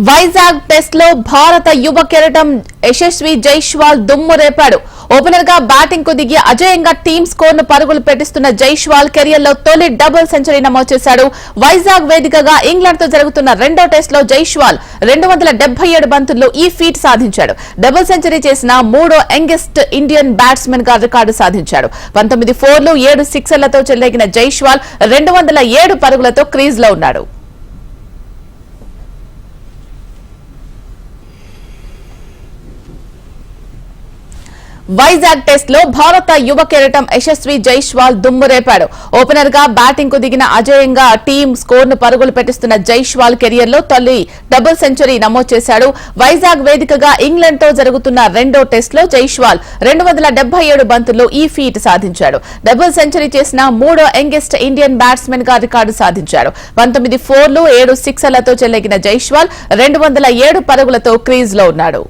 Vizag test లో భారత యువ కెరటం యశస్వి జైస్వాల్ దుమ్ము రేపాడు. ఓపెనర్ గా బ్యాటింగ్ కు దిగి అజేయంగా టీమ్ స్కోర్ ను పరుగులు పెట్టిస్తున్న జైస్వాల్ కెరియర్ లో తొలి డబుల్ సెంచరీ నమోదు చేశాడు. వైజాగ్ వేదికగా ఇంగ్లాండ్ తో జరుగుతున్న రెండో టెస్ట్ లో జైస్వాల్ 277 బంతుల్లో ఈ ఫీట్ సాధించాడు. డబుల్ సెంచరీ చేసిన మూడో యంగెస్ట్ ఇండియన్ బ్యాట్స్మెన్ గా రికార్డు సాధించాడు. 19 ఫోర్లు 7 సిక్సర్లతో చెలరేగిన జైస్వాల్ 207 పరుగులతో క్రీజ్ లో ఉన్నాడు. వైజాగ్ టెస్ట్ లో భారత యువ కెరటం యశస్వి జైస్వాల్ దుమ్ము రేపాడు. ఓపెనర్ గా బ్యాటింగ్ కు దిగిన అజేయంగా టీమ్ స్కోర్ ను పరుగులు పెట్టిస్తున్న జైస్వాల్ కెరియర్ లో తొలి డబుల్ సెంచరీ నమోదు చేశాడు. వైజాగ్ వేదికగా ఇంగ్లాండ్ తో జరుగుతున్న రెండో టెస్ట్ లో జైస్వాల్ 277 బంతుల్లో ఈ ఫీట్ సాధించాడు. డబుల్ సెంచరీ చేసిన మూడో యంగెస్ట్ ఇండియన్ బ్యాట్స్మెన్ గా రికార్డు సాధించాడు. 19 ఫోర్లు 7 సిక్సర్లతో చెలరేగిన జైస్వాల్ 207 పరుగులతో క్రీజ్ లో ఉన్నాడు.